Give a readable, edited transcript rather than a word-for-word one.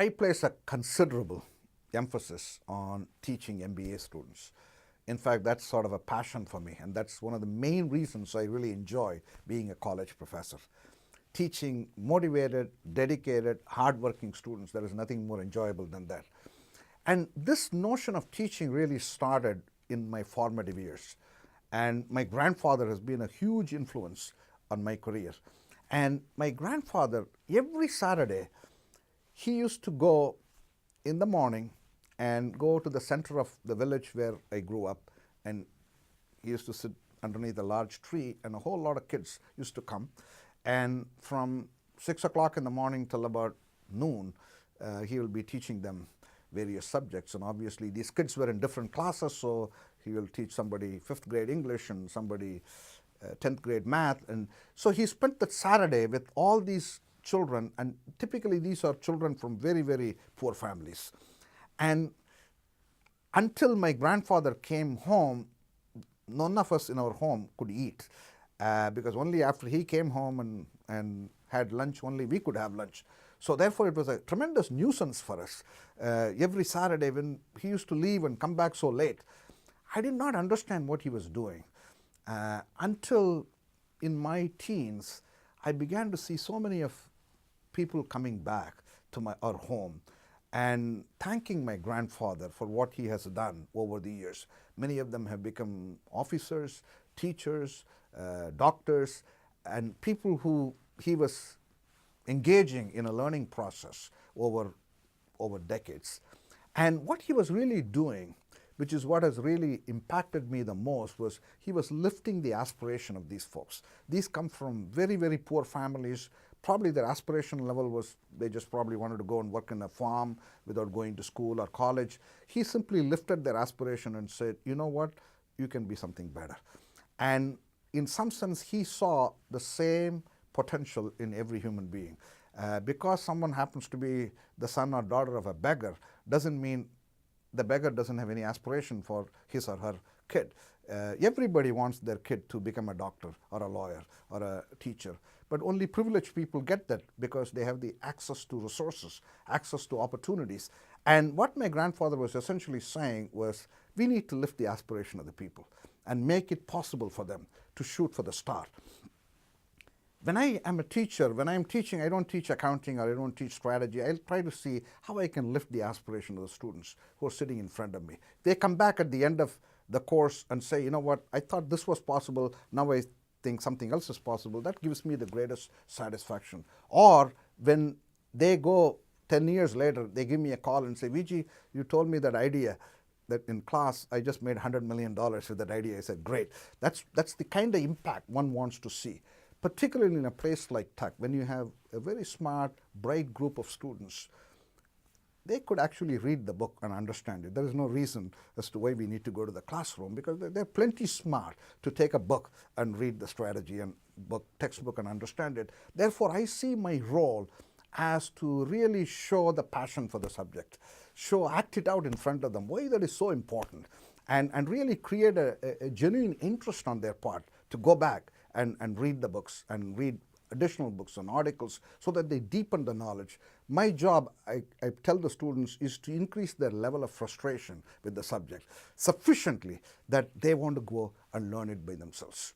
I place a considerable emphasis on teaching MBA students. In fact, that's sort of a passion for me, and that's one of the main reasons I really enjoy being a college professor. Teaching motivated, dedicated, hardworking students, there is nothing more enjoyable than that. And this notion of teaching really started in my formative years. And my grandfather has been a huge influence on my career. And my grandfather, every Saturday, he used to go in the morning and go to the center of the village where I grew up. And he used to sit underneath a large tree, and a whole lot of kids used to come. And from 6 o'clock in the morning till about noon, he will be teaching them various subjects. And obviously these kids were in different classes, so he will teach somebody 5th grade English and somebody 10th grade math. And so he spent that Saturday with all these children, and typically these are children from very, very poor families. And until my grandfather came home, none of us in our home could eat, because only after he came home and had lunch, only we could have lunch. So therefore it was a tremendous nuisance for us. Every Saturday when he used to leave and come back so late, I did not understand what he was doing until in my teens I began to see so many of people coming back to our home and thanking my grandfather for what he has done over the years. Many of them have become officers, teachers, doctors, and people who he was engaging in a learning process over decades. And what he was really doing, which is what has really impacted me the most, was he was lifting the aspiration of these folks. These come from very, very poor families. Probably their aspiration level was they just probably wanted to go and work in a farm without going to school or college. He simply lifted their aspiration and said, you know what, you can be something better. And in some sense, he saw the same potential in every human being. Because someone happens to be the son or daughter of a beggar doesn't mean the beggar doesn't have any aspiration for his or her kid. Everybody wants their kid to become a doctor or a lawyer or a teacher, but only privileged people get that because they have the access to resources, access to opportunities. And what my grandfather was essentially saying was, we need to lift the aspiration of the people and make it possible for them to shoot for the star. When I am a teacher, when I'm teaching, I don't teach accounting or I don't teach strategy. I'll try to see how I can lift the aspiration of the students who are sitting in front of me. They come back at the end of the course and say, you know what, I thought this was possible, now I think something else is possible. That gives me the greatest satisfaction. Or when they go 10 years later, they give me a call and say, Viji, you told me that idea that in class, I just made $100 million with that idea. I said, great. That's the kind of impact one wants to see. Particularly in a place like Tech, when you have a very smart, bright group of students, they could actually read the book and understand it. There is no reason as to why we need to go to the classroom, because they're plenty smart to take a book and read the strategy and textbook and understand it. Therefore, I see my role as to really show the passion for the subject, act it out in front of them, why that is so important, and really create a genuine interest on their part to go back and read the books and read additional books and articles so that they deepen the knowledge. My job, I tell the students, is to increase their level of frustration with the subject sufficiently that they want to go and learn it by themselves.